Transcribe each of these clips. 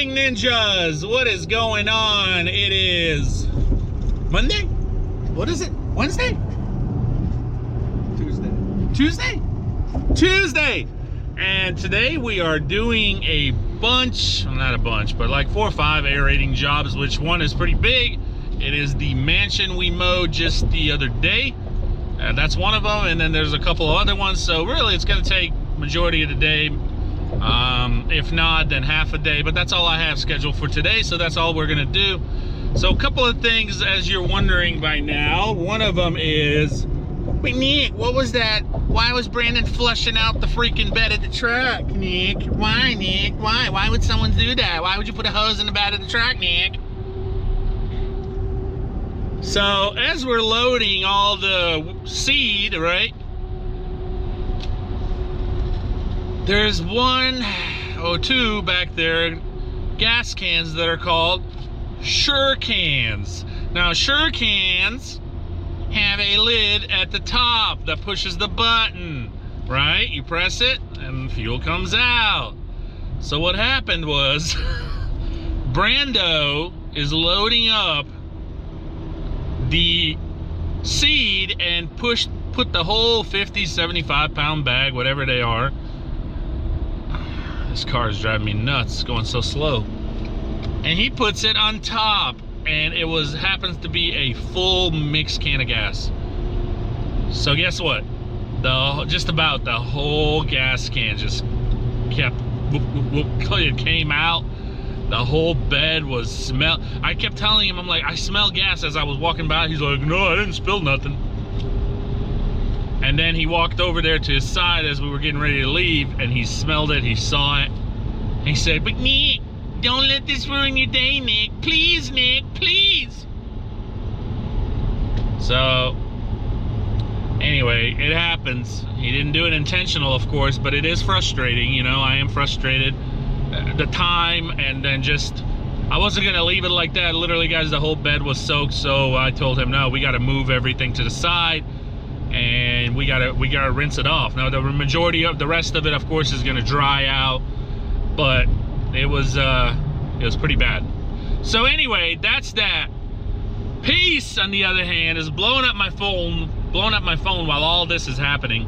morning, ninjas. What is going on? It is Monday. What is it? Wednesday? Tuesday. And today we are doing a bunch, well, not a bunch, but like 4 or 5 aerating jobs, which one is pretty big. It is the mansion we mowed just the other day. That's one of them, and then there's a couple of other ones. So really it's gonna take majority of the day. If not, then half a day, but that's all I have scheduled for today, so that's all we're gonna do. So a couple of things, as you're wondering by now. One of them is, wait, Nick, what was that? Why was Brandon flushing out the freaking bed of the truck, Nick? Why, Nick? Why? Why would someone do that? Why would you put a hose in the bed of the truck, Nick? So as we're loading all the seed, right? There's 1 or 2 back there, gas cans that are called Sure Cans. Now Sure Cans have a lid at the top that pushes the button, right? You press it and fuel comes out. So what happened was Brando is loading up the seed and put the whole 50, 75 pound bag, whatever they are. This car is driving me nuts, going so slow. And he puts it on top, and it happens to be a full mixed can of gas. So guess what? Just about the whole gas can just kept, it came out. The whole bed was smell. I kept telling him, I'm like, I smell gas as I was walking by. He's like, no, I didn't spill nothing. And then he walked over there to his side as we were getting ready to leave, and he smelled it, he saw it. He said, but Nick, don't let this ruin your day, Nick. Please, Nick, please. So, anyway, it happens. He didn't do it intentional, of course, but it is frustrating, you know, I am frustrated. The time, and then just, I wasn't gonna leave it like that. Literally, guys, the whole bed was soaked, so I told him, no, we gotta move everything to the side, and we gotta rinse it off. Now, the majority of the rest of it, of course, is gonna dry out, but it was pretty bad. So anyway, that's that. Peace, on the other hand, is blowing up my phone while all this is happening.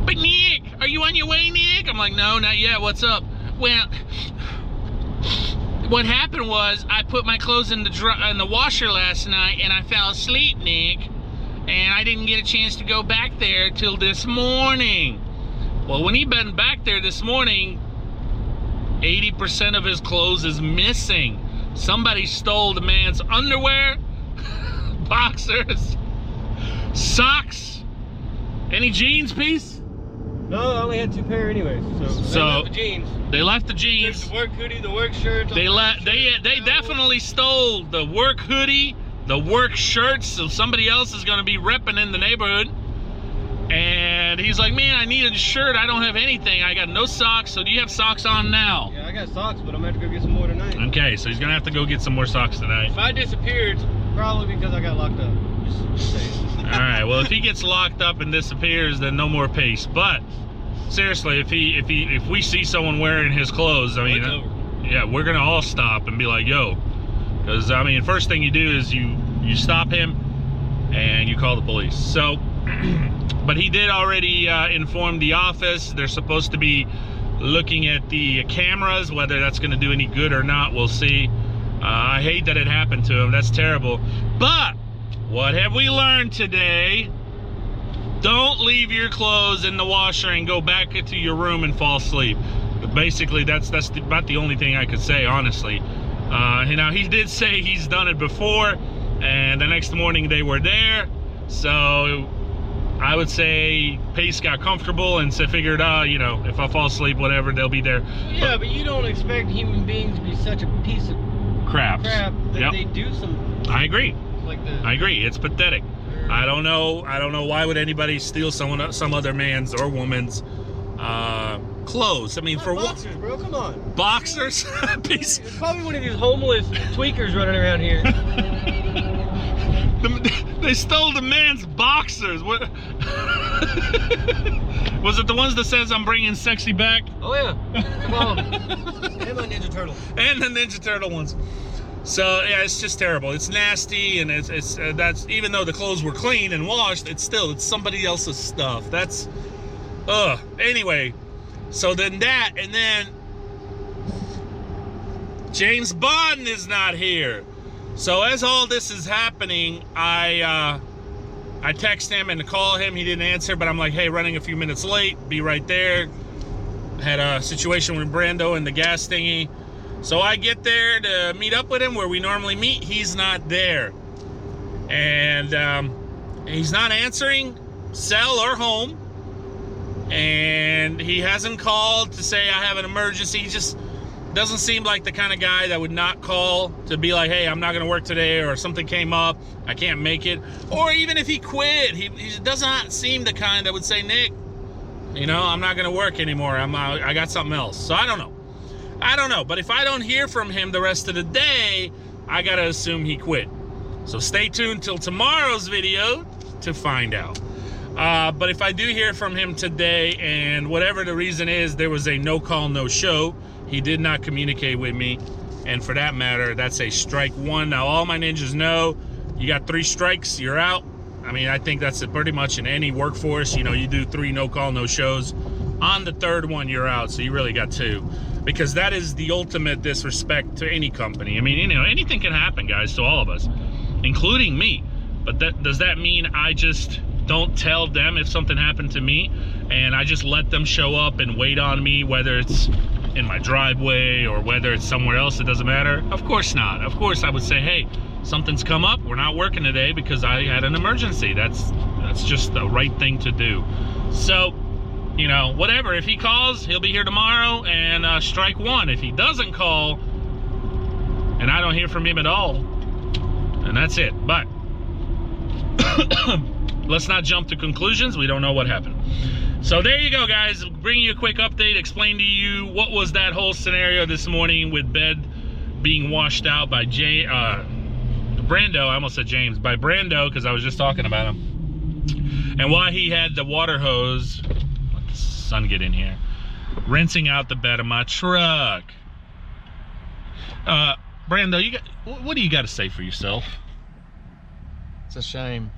But Nick, are you on your way, Nick? I'm like, no, not yet. What's up? Well, what happened was I put my clothes in the washer last night, and I fell asleep, Nick, and I didn't get a chance to go back there till this morning. Well, when he been back there this morning, 80% of his clothes is missing. Somebody stole the man's underwear, boxers, socks, any jeans piece? No, I only had 2 pair anyways. So they left the jeans. They left the jeans. The work hoodie, the work shirt. They definitely stole the work hoodie, the work shirts. So somebody else is gonna be repping in the neighborhood. And he's like, man, I need a shirt. I don't have anything. I got no socks. So do you have socks on now? Yeah, I got socks, but I'm gonna have to go get some more tonight. Okay, so he's gonna have to go get some more socks tonight. If I disappeared, probably because I got locked up. Just saying. All right, well, if he gets locked up and disappears, then no more peace. But seriously, if we see someone wearing his clothes, I mean, yeah, we're gonna all stop and be like, yo, because I mean, first thing you do is you stop him and you call the police. So, but he did already inform the office. They're supposed to be looking at the cameras. Whether that's gonna do any good or not, we'll see. I hate that it happened to him. That's terrible. But what have we learned today? Don't leave your clothes in the washer and go back into your room and fall asleep. Basically, that's about the only thing I could say, honestly. You know, he did say he's done it before, and the next morning they were there. So I would say Pace got comfortable and figured, you know, if I fall asleep, whatever, they'll be there. Yeah, but you don't expect human beings to be such a piece of crap that they do some. I agree. Like that. I agree. It's pathetic. I don't know why would anybody steal some other man's or woman's clothes. I mean, for what? Boxers, bro. Come on. Boxers? Piece. It's probably one of these homeless tweakers running around here. They stole the man's boxers. What? Was it the ones that says I'm bringing sexy back? Oh yeah. Come on. And my Ninja Turtle. And the Ninja Turtle ones. So yeah, it's just terrible. It's nasty, and it's that's, even though the clothes were clean and washed, it's somebody else's stuff. That's anyway. So then that, and then James Bond is not here. So as all this is happening, I text him and call him. He didn't answer, but I'm like, hey, running a few minutes late, be right there. Had a situation with Brando and the gas thingy. So I get there to meet up with him where we normally meet. He's not there. And he's not answering cell or home. And he hasn't called to say I have an emergency. He just doesn't seem like the kind of guy that would not call to be like, hey, I'm not going to work today, or something came up, I can't make it. Or even if he quit, he does not seem the kind that would say, Nick, you know, I'm not going to work anymore. I got something else. So I don't know. But if I don't hear from him the rest of the day, I got to assume he quit. So stay tuned till tomorrow's video to find out. But if I do hear from him today, and whatever the reason is, there was a no call, no show. He did not communicate with me. And for that matter, that's a strike one. Now, all my ninjas know, you got 3 strikes, you're out. I mean, I think that's pretty much in any workforce. You know, you do 3 no call, no shows. On the 3rd one, you're out. So you really got 2. Because that is the ultimate disrespect to any company. I mean, you know, anything can happen, guys, to all of us, including me. But does that mean I just don't tell them if something happened to me, and I just let them show up and wait on me, whether it's in my driveway or whether it's somewhere else? It doesn't matter. Of course not. Of course I would say, hey, something's come up, we're not working today because I had an emergency. That's just the right thing to do. So, you know, whatever. If he calls, he'll be here tomorrow, and strike one. If he doesn't call and I don't hear from him at all, and that's it. But let's not jump to conclusions. We don't know what happened. So there you go, guys. Bringing you a quick update, explain to you what was that whole scenario this morning with bed being washed out by Brando. I almost said James. By Brando, because I was just talking about him. And why he had the water hose, let the sun get in here, rinsing out the bed of my truck. Brando, what do you got to say for yourself? It's a shame.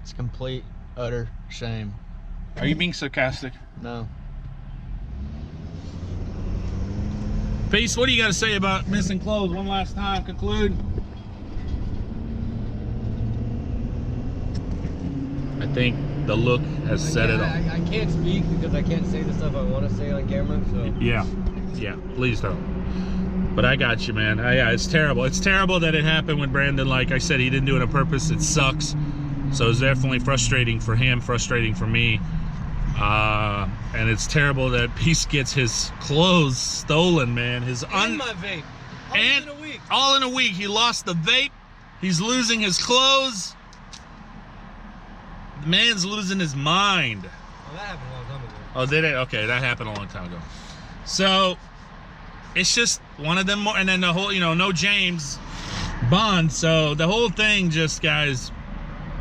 It's complete, utter shame. Are you being sarcastic? No. Peace, what do you got to say about missing clothes? One last time, conclude. I think the look has said it all. I can't speak because I can't say the stuff I want to say on camera, so. Yeah, please don't. But I got you, man. Yeah, it's terrible. It's terrible that it happened with Brandon. Like I said, he didn't do it on purpose. It sucks. So it's definitely frustrating for him, frustrating for me. And it's terrible that Peace gets his clothes stolen, man. And my vape. In a week. All in a week. He lost the vape. He's losing his clothes. The man's losing his mind. Well, that happened a long time ago. Oh, did it? Okay, that happened a long time ago. So it's just one of them more, and then the whole, you know, no James Bond. So the whole thing just, guys,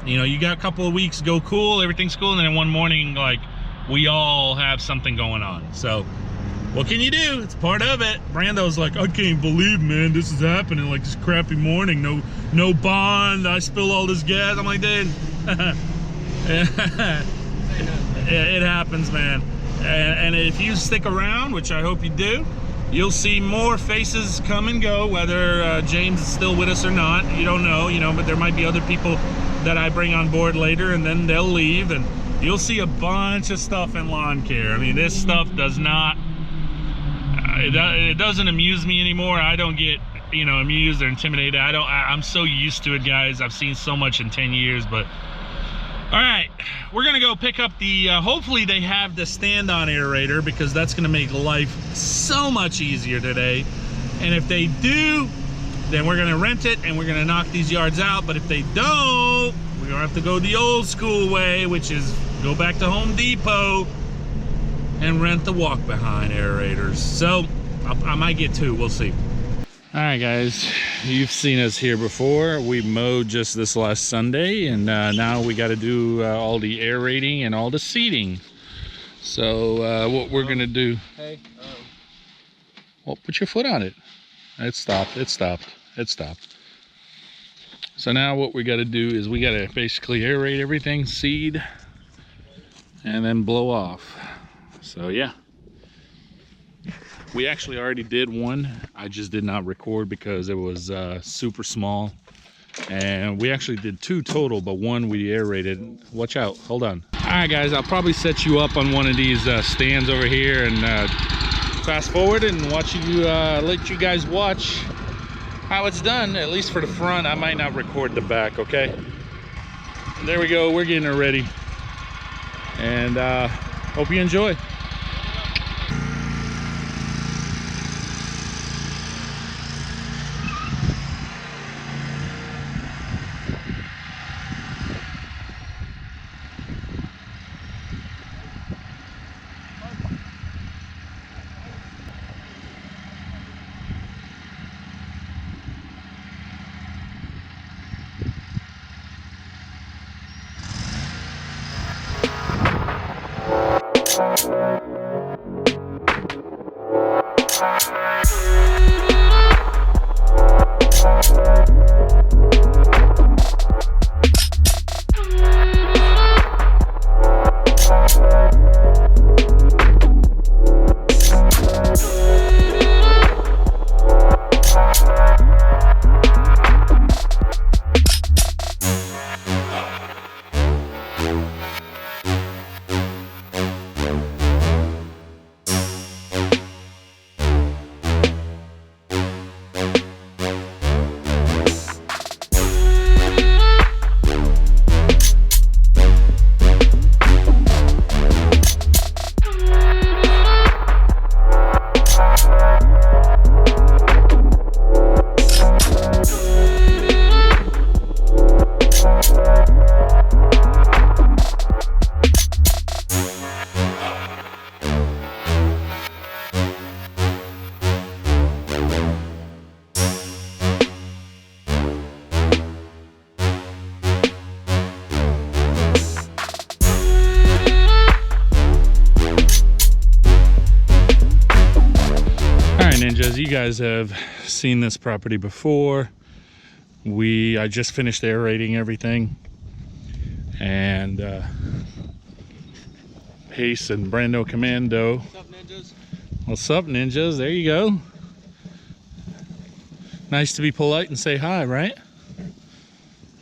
you know, you got a couple of weeks, go cool, everything's cool, and then one morning, like, we all have something going on. So what can you do? It's part of it. Brando's like, I can't believe, man, this is happening, like this crappy morning, no Bond, I spill all this gas. I'm like, dude, it happens, man. And if you stick around, which I hope you do, you'll see more faces come and go, whether James is still with us or not. You don't know, you know, but there might be other people that I bring on board later, and then they'll leave, and you'll see a bunch of stuff in lawn care. I mean, this stuff does not, it doesn't amuse me anymore. I don't get, you know, amused or intimidated. I'm so used to it, guys. I've seen so much in 10 years, but all right, we're gonna go pick up the, hopefully they have the stand-on aerator, because that's gonna make life so much easier today. And if they do, then we're gonna rent it and we're gonna knock these yards out. But if they don't, we're gonna have to go the old school way, which is go back to Home Depot and rent the walk-behind aerators. So I might get 2, we'll see. All right, guys, you've seen us here before. We mowed just this last Sunday, and now we got to do all the aerating and all the seeding. So what we're gonna do? Hey. Well, put your foot on it. It stopped. It stopped. It stopped. So now what we got to do is we got to basically aerate everything, seed, and then blow off. So yeah. We actually already did one. I just did not record because it was super small. And we actually did 2 total, but 1 we aerated. Watch out, hold on. All right, guys, I'll probably set you up on one of these stands over here and fast forward and watch you, let you guys watch how it's done, at least for the front. I might not record the back, okay? There we go, we're getting it ready. And hope you enjoy. Ninjas, you guys have seen this property before. I just finished aerating everything, and Pace and Brando Commando. What's up, ninjas? What's up, ninjas? There you go. Nice to be polite and say hi, right?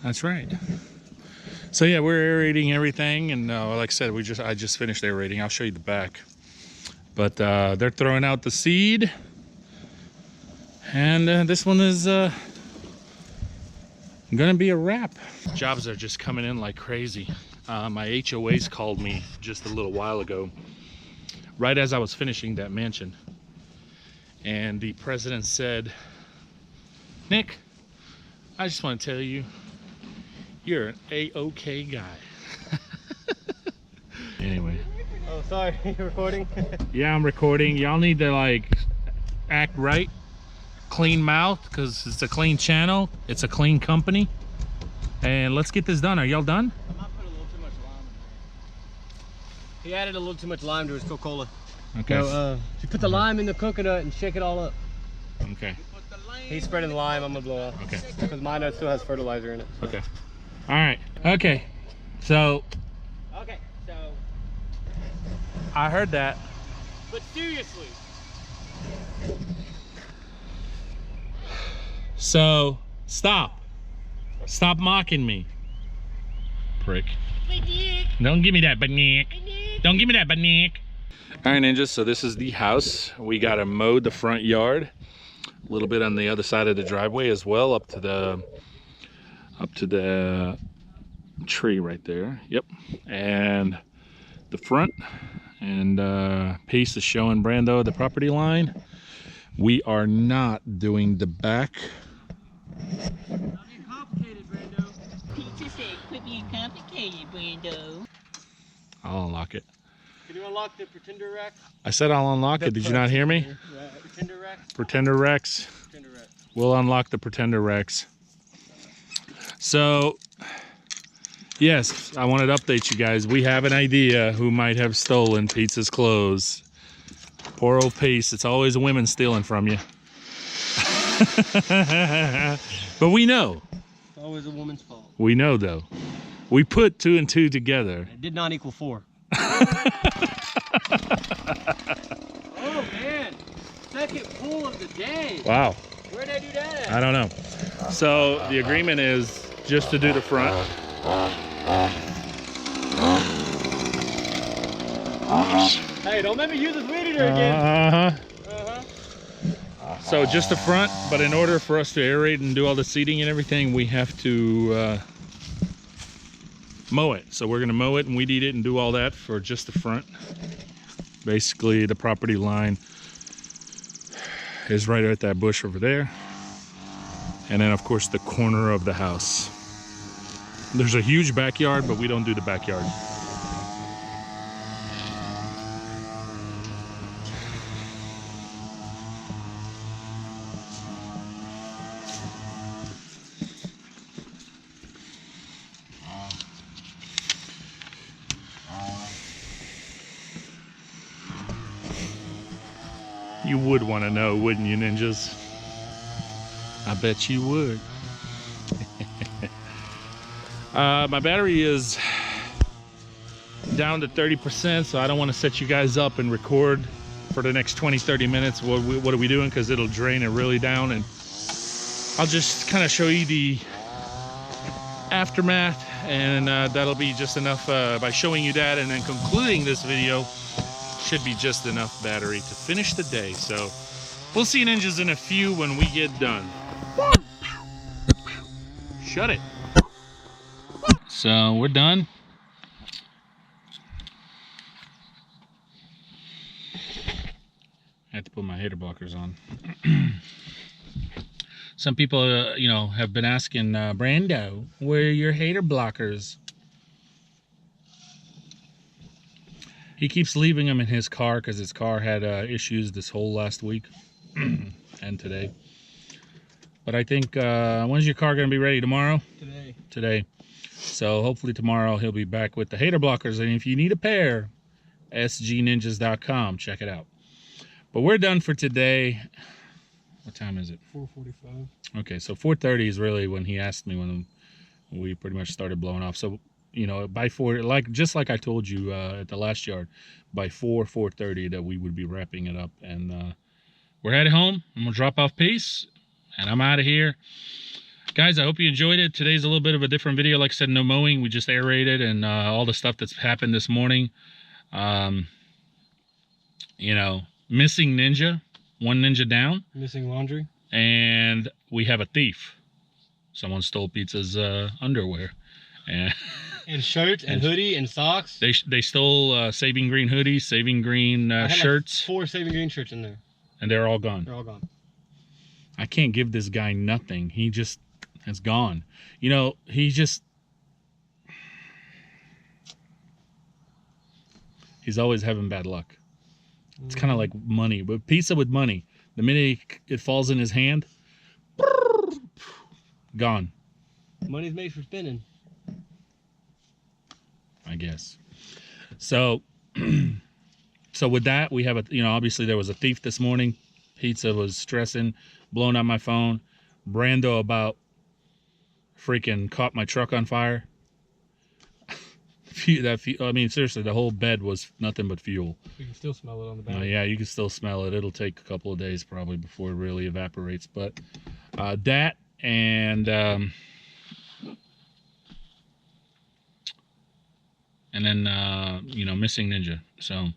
That's right. So yeah, we're aerating everything, and like I said, I just finished aerating. I'll show you the back. But they're throwing out the seed. And this one is gonna be a wrap. Jobs are just coming in like crazy. My HOAs called me just a little while ago, right as I was finishing that mansion. And the president said, Nick, I just want to tell you, you're an A-OK guy. Anyway. Oh, sorry, you recording? Yeah, I'm recording. Y'all need to like act right. Clean mouth, because it's a clean channel, it's a clean company, and let's get this done. Are y'all done? I might put a little too much lime in there. He added a little too much lime to his Coca-Cola. Okay. So, you put the lime in the coconut and shake it all up. Okay. He's spreading the lime, I'm gonna blow up. Okay. Because my nut still has fertilizer in it. So. Okay. All right. Okay. So. Okay, so. I heard that. But seriously. So, stop. Stop mocking me. Prick. Don't give me that, Nick. Don't give me that, Nick. All right, ninjas, so this is the house. We got to mow the front yard. A little bit on the other side of the driveway as well, up to the tree right there. Yep. And the front. And Pace is showing Brando the property line. We are not doing the back. Not being complicated, Brando. Pizza said quit being complicated, Brando. I'll unlock it. Can you unlock the pretender rack? I said I'll unlock it. Did you not hear me? Pretender rack? Pretender Rex. Pretender rack. we'll unlock the Pretender Rex. So, yes, I wanted to update you guys. We have an idea who might have stolen Pizza's clothes. Poor old Peace. It's always the women stealing from you. But we know. It's always a woman's fault. We know, though. We put 2 and 2 together. It did not equal 4. Oh, man. Second pull of the day. Wow. Where'd I do that? I don't know. So the agreement is just to do the front. Hey, don't let me use this weed eater again. So just the front, but in order for us to aerate and do all the seating and everything, we have to mow it. So we're gonna mow it and weed eat it and do all that for just the front. Basically, the property line is right at that bush over there. And then of course the corner of the house. There's a huge backyard, but we don't do the backyard. You would want to know, wouldn't you, ninjas? I bet you would. My battery is down to 30%, so I don't want to set you guys up and record for the next 20-30 minutes. What are we doing? Because it'll drain it really down, and I'll just kind of show you the aftermath, and that'll be just enough. By showing you that and then concluding this video, should be just enough battery to finish the day. So we'll see ninjas in a few when we get done. Shut it. So we're done. I have to put my hater blockers on. Some people, you know, have been asking Brando, where are your hater blockers? He keeps leaving them in his car because his car had issues this whole last week and today. But I think, when's your car going to be ready? Tomorrow? Today. So hopefully tomorrow he'll be back with the hater blockers. And if you need a pair, sgninjas.com. Check it out. But we're done for today. What time is it? 4:45. Okay, so 4:30 is really when he asked me when we pretty much started blowing off. So, you know, by 4, just like I told you at the last yard, by 4:30 that we would be wrapping it up. And we're headed home. I'm gonna drop off Peace, and I'm out of here. Guys, I hope you enjoyed it. Today's a little bit of a different video. Like I said, no mowing. We just aerated and all the stuff that's happened this morning. You know, missing ninja. One ninja down. Missing laundry. And we have a thief. Someone stole Pizza's underwear. And shirts and hoodie and socks. They stole Saving Green hoodies, Saving Green shirts. Like 4 Saving Green shirts in there. And they're all gone. They're all gone. I can't give this guy nothing. He just has gone. You know, he's always having bad luck. It's kind of like money, but Pizza with money. The minute it falls in his hand, gone. Money's made for spinning, I guess. So, so with that, we have obviously there was a thief this morning. Pizza was stressing, blowing up my phone. Brando about freaking caught my truck on fire. I mean, seriously, the whole bed was nothing but fuel. You can still smell it on the back. Yeah, you can still smell it. It'll take a couple of days probably before it really evaporates. But that and then missing ninja. So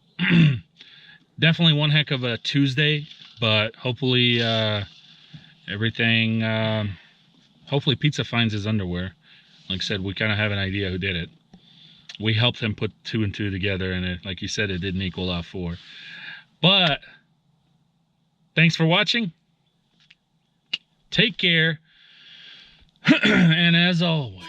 definitely one heck of a Tuesday. But hopefully everything. Hopefully Pizza finds his underwear. Like I said, we kind of have an idea who did it. We helped him put 2 and 2 together, and like you said, it didn't equal out 4. But thanks for watching. Take care. And as always.